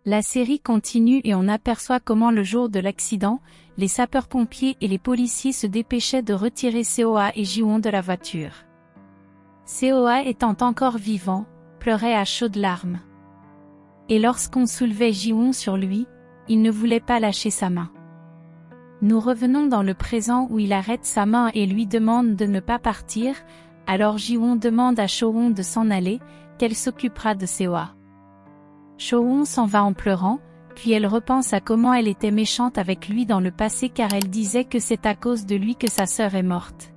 La série continue et on aperçoit comment le jour de l'accident, les sapeurs-pompiers et les policiers se dépêchaient de retirer Seoa et Ji-won de la voiture. Seoa étant encore vivant, pleurait à chaudes larmes. Et lorsqu'on soulevait Ji-won sur lui, il ne voulait pas lâcher sa main. Nous revenons dans le présent où il arrête sa main et lui demande de ne pas partir, alors Ji-won demande à Cho-won de s'en aller, qu'elle s'occupera de Seoa. Cho-won s'en va en pleurant, puis elle repense à comment elle était méchante avec lui dans le passé car elle disait que c'est à cause de lui que sa sœur est morte.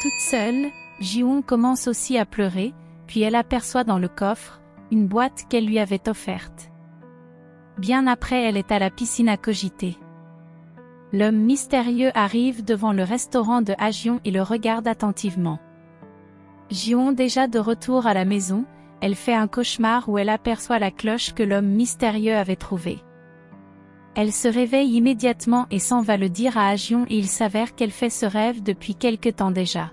Toute seule, Ji-won commence aussi à pleurer, puis elle aperçoit dans le coffre, une boîte qu'elle lui avait offerte. Bien après elle est à la piscine à cogiter. L'homme mystérieux arrive devant le restaurant de Ha-jeon et le regarde attentivement. Ji-won déjà de retour à la maison, elle fait un cauchemar où elle aperçoit la cloche que l'homme mystérieux avait trouvée. Elle se réveille immédiatement et s'en va le dire à Ha-jeon et il s'avère qu'elle fait ce rêve depuis quelque temps déjà.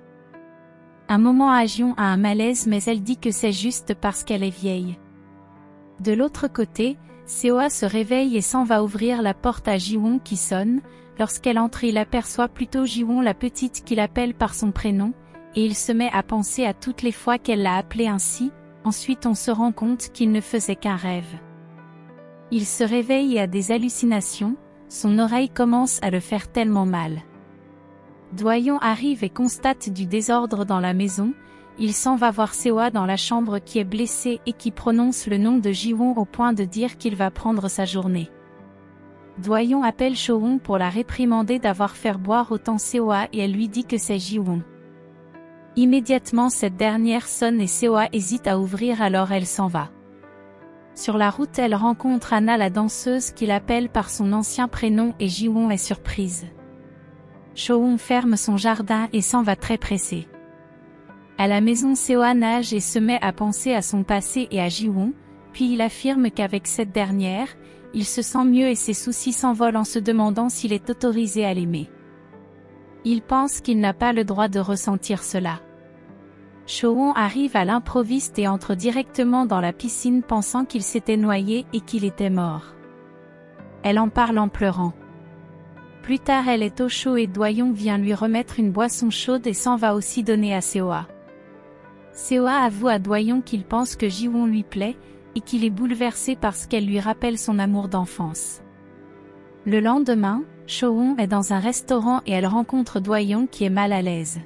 Un moment Ha-jeon a un malaise mais elle dit que c'est juste parce qu'elle est vieille. De l'autre côté, Seoa se réveille et s'en va ouvrir la porte à Ji-won qui sonne, lorsqu'elle entre il aperçoit plutôt Ji-won la petite qu'il appelle par son prénom, et il se met à penser à toutes les fois qu'elle l'a appelé ainsi. Ensuite on se rend compte qu'il ne faisait qu'un rêve. Il se réveille et a des hallucinations, son oreille commence à le faire tellement mal. Do-yeon arrive et constate du désordre dans la maison, il s'en va voir Seoa dans la chambre qui est blessée et qui prononce le nom de Ji-won au point de dire qu'il va prendre sa journée. Do-yeon appelle Cho-won pour la réprimander d'avoir fait boire autant Seoa et elle lui dit que c'est Ji-won. Immédiatement cette dernière sonne et Seoa hésite à ouvrir alors elle s'en va. Sur la route elle rencontre Anna la danseuse qui l'appelle par son ancien prénom et Ji-won est surprise. Cho-won ferme son jardin et s'en va très pressé. À la maison Seoa nage et se met à penser à son passé et à Ji-won, puis il affirme qu'avec cette dernière, il se sent mieux et ses soucis s'envolent en se demandant s'il est autorisé à l'aimer. Il pense qu'il n'a pas le droit de ressentir cela. Cho-won arrive à l'improviste et entre directement dans la piscine pensant qu'il s'était noyé et qu'il était mort. Elle en parle en pleurant. Plus tard elle est au chaud et Do-yeon vient lui remettre une boisson chaude et s'en va aussi donner à Seoa. Seoa avoue à Do-yeon qu'il pense que Ji-won lui plaît, et qu'il est bouleversé parce qu'elle lui rappelle son amour d'enfance. Le lendemain, Cho-won est dans un restaurant et elle rencontre Do-yeon qui est mal à l'aise.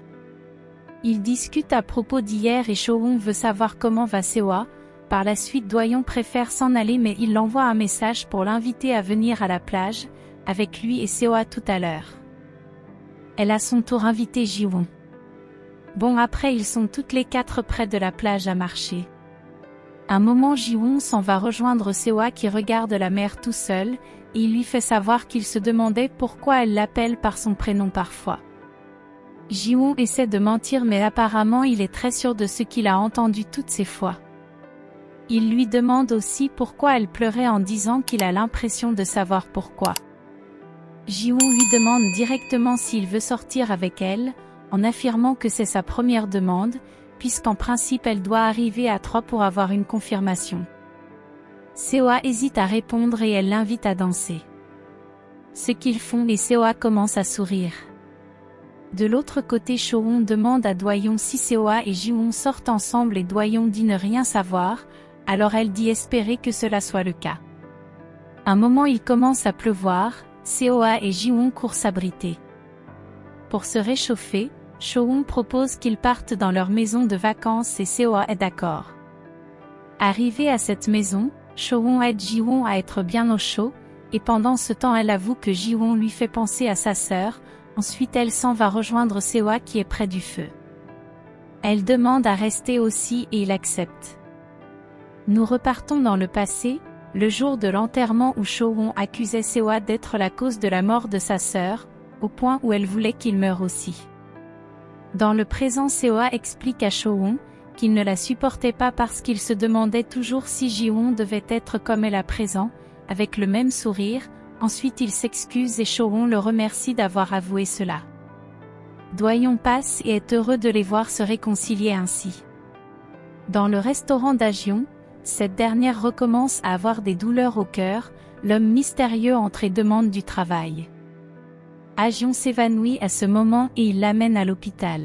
Ils discutent à propos d'hier et Cho-won veut savoir comment va Seoa. Par la suite Do-yeon préfère s'en aller mais il l'envoie un message pour l'inviter à venir à la plage, avec lui et Seoa tout à l'heure. Elle a son tour invité Ji-won. Bon après ils sont toutes les quatre près de la plage à marcher. Un moment Ji-won s'en va rejoindre Seoa qui regarde la mer tout seul, et il lui fait savoir qu'il se demandait pourquoi elle l'appelle par son prénom parfois. Ji-won essaie de mentir mais apparemment il est très sûr de ce qu'il a entendu toutes ces fois. Il lui demande aussi pourquoi elle pleurait en disant qu'il a l'impression de savoir pourquoi. Ji-won lui demande directement s'il veut sortir avec elle, en affirmant que c'est sa première demande, puisqu'en principe elle doit arriver à 3 pour avoir une confirmation. Seoa hésite à répondre et elle l'invite à danser. Ce qu'ils font et Seoa commence à sourire. De l'autre côté Cho-won demande à Do-yeon si Seoa et Ji-won sortent ensemble et Do-yeon dit ne rien savoir, alors elle dit espérer que cela soit le cas. Un moment il commence à pleuvoir, Seoa et Ji-won courent s'abriter. Pour se réchauffer, Cho-won propose qu'ils partent dans leur maison de vacances et Seoa est d'accord. Arrivée à cette maison, Cho-won aide Ji-won à être bien au chaud, et pendant ce temps elle avoue que Ji-won lui fait penser à sa sœur, ensuite elle s'en va rejoindre Seoa qui est près du feu. Elle demande à rester aussi et il accepte. Nous repartons dans le passé, le jour de l'enterrement où Cho-won accusait Seoa d'être la cause de la mort de sa sœur, au point où elle voulait qu'il meure aussi. Dans le présent Seoa explique à Cho-won qu'il ne la supportait pas parce qu'il se demandait toujours si Ji-won devait être comme elle à présent, avec le même sourire, ensuite il s'excuse et Cho-won le remercie d'avoir avoué cela. Do-yeon passe et est heureux de les voir se réconcilier ainsi. Dans le restaurant d'Ha-jeon, cette dernière recommence à avoir des douleurs au cœur, l'homme mystérieux entre et demande du travail. Ajion s'évanouit à ce moment et il l'amène à l'hôpital.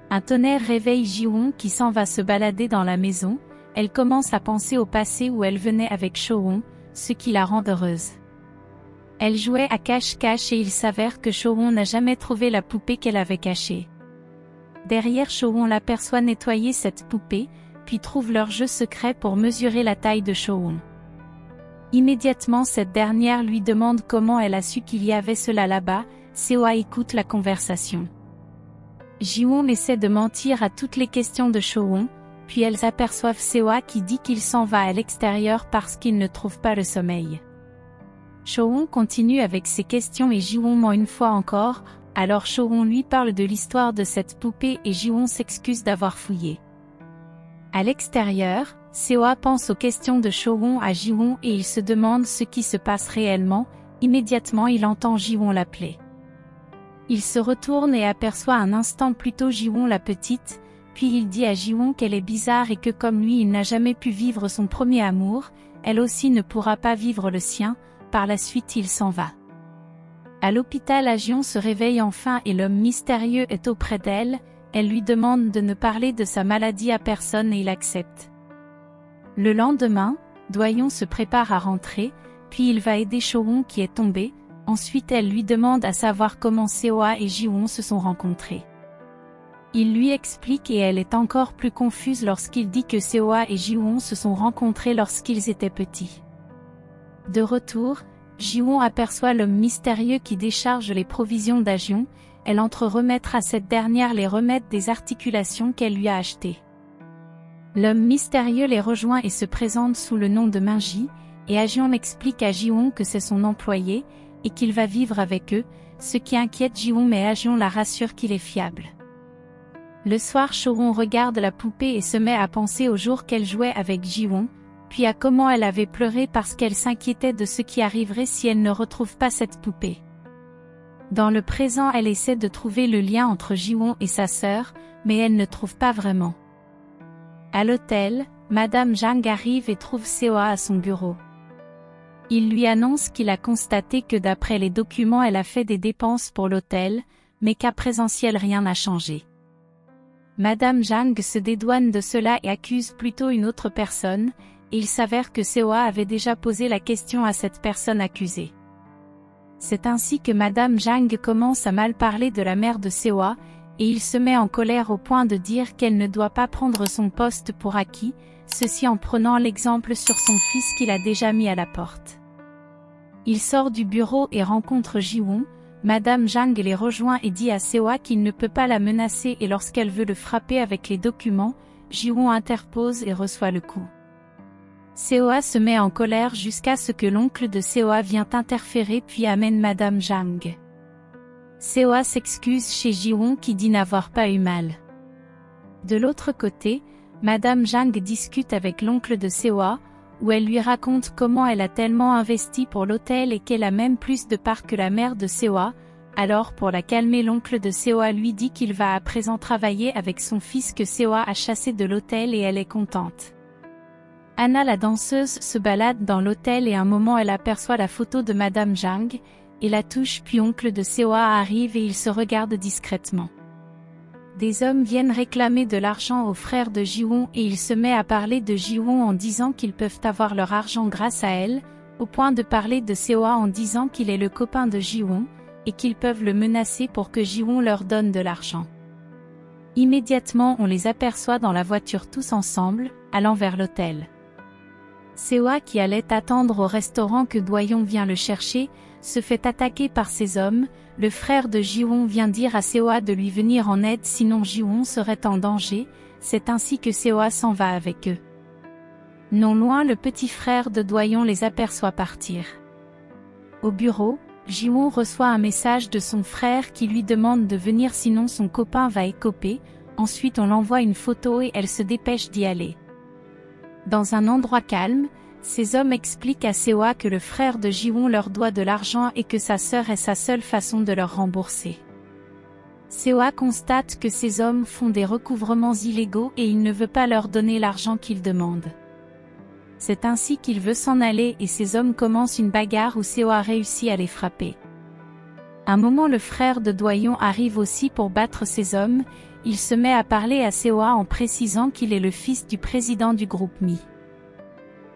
Un tonnerre réveille Ji-won qui s'en va se balader dans la maison, elle commence à penser au passé où elle venait avec Cho-won, ce qui la rend heureuse. Elle jouait à cache-cache et il s'avère que Cho-won n'a jamais trouvé la poupée qu'elle avait cachée. Derrière Cho-won l'aperçoit nettoyer cette poupée, puis trouve leur jeu secret pour mesurer la taille de Cho-won. Immédiatement cette dernière lui demande comment elle a su qu'il y avait cela là-bas, Seo-ah écoute la conversation. Ji-won essaie de mentir à toutes les questions de Cho-won, puis elles aperçoivent Seo-ah qui dit qu'il s'en va à l'extérieur parce qu'il ne trouve pas le sommeil. Cho-won continue avec ses questions et Ji-won ment une fois encore, alors Cho-won lui parle de l'histoire de cette poupée et Ji-won s'excuse d'avoir fouillé. À l'extérieur, Seo-ah pense aux questions de Cho-won à Ji-won et il se demande ce qui se passe réellement, immédiatement il entend Ji-won l'appeler. Il se retourne et aperçoit un instant plus tôt Ji-won la petite, puis il dit à Ji-won qu'elle est bizarre et que comme lui il n'a jamais pu vivre son premier amour, elle aussi ne pourra pas vivre le sien, par la suite il s'en va. À l'hôpital Ajion se réveille enfin et l'homme mystérieux est auprès d'elle, elle lui demande de ne parler de sa maladie à personne et il accepte. Le lendemain, Do-yeon se prépare à rentrer, puis il va aider Cho-won qui est tombé, ensuite elle lui demande à savoir comment Seo-ah et Ji-won se sont rencontrés. Il lui explique et elle est encore plus confuse lorsqu'il dit que Seo-ah et Ji-won se sont rencontrés lorsqu'ils étaient petits. De retour, Ji-won aperçoit l'homme mystérieux qui décharge les provisions d'Ajion, elle entre remettre à cette dernière les remèdes des articulations qu'elle lui a achetées. L'homme mystérieux les rejoint et se présente sous le nom de Minji, et Ajion explique à Ji-won que c'est son employé, et qu'il va vivre avec eux, ce qui inquiète Ji-won mais Ajion la rassure qu'il est fiable. Le soir Cho-won regarde la poupée et se met à penser au jour qu'elle jouait avec Ji-won, puis à comment elle avait pleuré parce qu'elle s'inquiétait de ce qui arriverait si elle ne retrouve pas cette poupée. Dans le présent elle essaie de trouver le lien entre Ji-won et sa sœur, mais elle ne trouve pas vraiment. À l'hôtel, Madame Jang arrive et trouve Seo-ah à son bureau. Il lui annonce qu'il a constaté que d'après les documents elle a fait des dépenses pour l'hôtel, mais qu'à présentiel rien n'a changé. Madame Jang se dédouane de cela et accuse plutôt une autre personne, et il s'avère que Seo-ah avait déjà posé la question à cette personne accusée. C'est ainsi que Madame Jang commence à mal parler de la mère de Seo-ah, et il se met en colère au point de dire qu'elle ne doit pas prendre son poste pour acquis, ceci en prenant l'exemple sur son fils qu'il a déjà mis à la porte. Il sort du bureau et rencontre Ji-won, Madame Jang les rejoint et dit à Seo-ah qu'il ne peut pas la menacer et lorsqu'elle veut le frapper avec les documents, Ji-won interpose et reçoit le coup. Seo-ah se met en colère jusqu'à ce que l'oncle de Seo-ah vienne interférer puis amène Madame Jang. Seo-ah s'excuse chez Ji-won qui dit n'avoir pas eu mal. De l'autre côté, Madame Jang discute avec l'oncle de Seo-ah, où elle lui raconte comment elle a tellement investi pour l'hôtel et qu'elle a même plus de parts que la mère de Seo-ah, alors pour la calmer l'oncle de Seo-ah lui dit qu'il va à présent travailler avec son fils que Seo-ah a chassé de l'hôtel et elle est contente. Anna la danseuse se balade dans l'hôtel et à un moment elle aperçoit la photo de Madame Jang, et la touche puis oncle de Seo-ah arrive et ils se regardent discrètement. Des hommes viennent réclamer de l'argent aux frères de Ji-won et il se met à parler de Ji-won en disant qu'ils peuvent avoir leur argent grâce à elle, au point de parler de Seo-ah en disant qu'il est le copain de Ji-won, et qu'ils peuvent le menacer pour que Ji-won leur donne de l'argent. Immédiatement on les aperçoit dans la voiture tous ensemble, allant vers l'hôtel. Seo-ah qui allait attendre au restaurant que Do-yeon vient le chercher, se fait attaquer par ces hommes, le frère de Ji-won vient dire à Seo-ah de lui venir en aide sinon Ji-won serait en danger, c'est ainsi que Seo-ah s'en va avec eux. Non loin le petit frère de Do-yeon les aperçoit partir. Au bureau, Ji-won reçoit un message de son frère qui lui demande de venir sinon son copain va écoper, ensuite on l'envoie une photo et elle se dépêche d'y aller. Dans un endroit calme, ces hommes expliquent à Seo-ah que le frère de Ji-won leur doit de l'argent et que sa sœur est sa seule façon de leur rembourser. Seo-ah constate que ces hommes font des recouvrements illégaux et il ne veut pas leur donner l'argent qu'ils demandent. C'est ainsi qu'il veut s'en aller et ses hommes commencent une bagarre où Seo-ah réussit à les frapper. Un moment le frère de Doyon arrive aussi pour battre ses hommes, il se met à parler à Seo-ah en précisant qu'il est le fils du président du groupe Mi.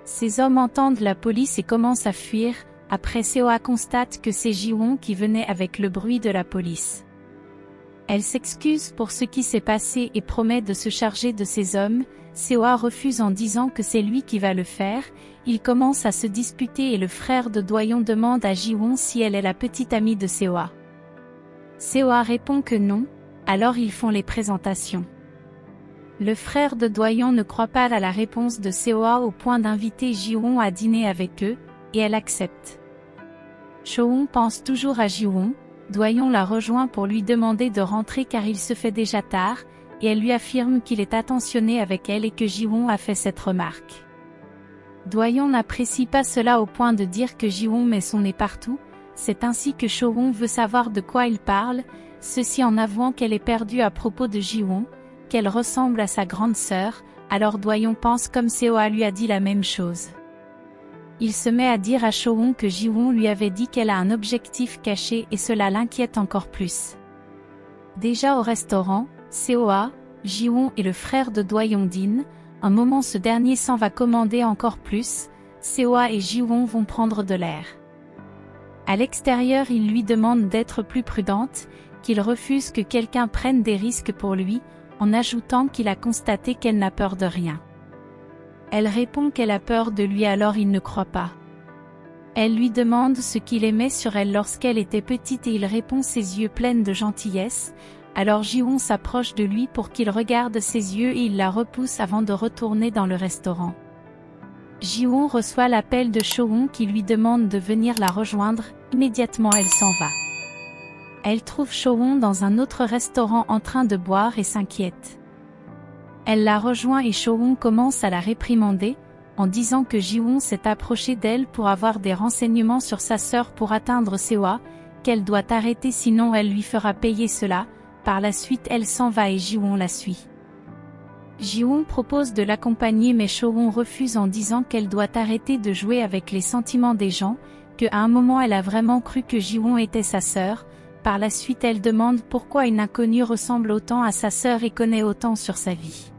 Ses hommes entendent la police et commencent à fuir, après Seo-ah constate que c'est Ji-won qui venait avec le bruit de la police. Elle s'excuse pour ce qui s'est passé et promet de se charger de ses hommes. Seo-ah refuse en disant que c'est lui qui va le faire, ils commencent à se disputer et le frère de Doyon demande à Ji-won si elle est la petite amie de Seo-ah. Seo-ah répond que non, alors ils font les présentations. Le frère de Doyon ne croit pas à la réponse de Seo-ah au point d'inviter Ji-won à dîner avec eux, et elle accepte. Cho-won pense toujours à Ji-won, Doyon la rejoint pour lui demander de rentrer car il se fait déjà tard, et elle lui affirme qu'il est attentionné avec elle et que Ji-won a fait cette remarque. Doyon n'apprécie pas cela au point de dire que Ji-won met son nez partout, c'est ainsi que Cho-won veut savoir de quoi il parle, ceci en avouant qu'elle est perdue à propos de Ji-won, qu'elle ressemble à sa grande sœur, alors Doyon pense comme Seo-ah lui a dit la même chose. Il se met à dire à Cho-won que Ji-won lui avait dit qu'elle a un objectif caché et cela l'inquiète encore plus. Déjà au restaurant, Seo-ah, Ji-won et le frère de Doyon dînent, un moment ce dernier s'en va commander encore plus, Seo-ah et Ji-won vont prendre de l'air. À l'extérieur il lui demande d'être plus prudente, qu'il refuse que quelqu'un prenne des risques pour lui, en ajoutant qu'il a constaté qu'elle n'a peur de rien. Elle répond qu'elle a peur de lui alors il ne croit pas. Elle lui demande ce qu'il aimait sur elle lorsqu'elle était petite et il répond ses yeux pleins de gentillesse, alors Ji-won s'approche de lui pour qu'il regarde ses yeux et il la repousse avant de retourner dans le restaurant. Ji-won reçoit l'appel de Cho-won qui lui demande de venir la rejoindre, immédiatement elle s'en va. Elle trouve Cho-won dans un autre restaurant en train de boire et s'inquiète. Elle la rejoint et Cho-won commence à la réprimander, en disant que Ji-won s'est approché d'elle pour avoir des renseignements sur sa sœur pour atteindre Seo-ah, qu'elle doit arrêter sinon elle lui fera payer cela, par la suite elle s'en va et Ji-won la suit. Ji-won propose de l'accompagner mais Cho-won refuse en disant qu'elle doit arrêter de jouer avec les sentiments des gens, qu'à un moment elle a vraiment cru que Ji-won était sa sœur, par la suite elle demande pourquoi une inconnue ressemble autant à sa sœur et connaît autant sur sa vie.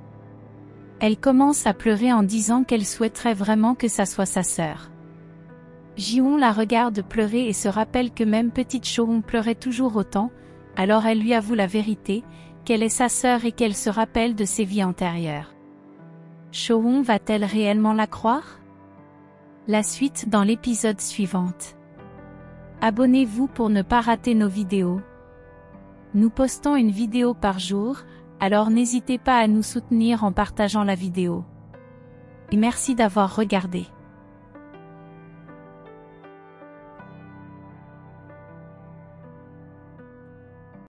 Elle commence à pleurer en disant qu'elle souhaiterait vraiment que ça soit sa sœur. Ji-won la regarde pleurer et se rappelle que même petite Cho-won pleurait toujours autant, alors elle lui avoue la vérité, qu'elle est sa sœur et qu'elle se rappelle de ses vies antérieures. Cho-won va-t-elle réellement la croire? La suite dans l'épisode suivant. Abonnez-vous pour ne pas rater nos vidéos. Nous postons une vidéo par jour, alors n'hésitez pas à nous soutenir en partageant la vidéo. Et merci d'avoir regardé.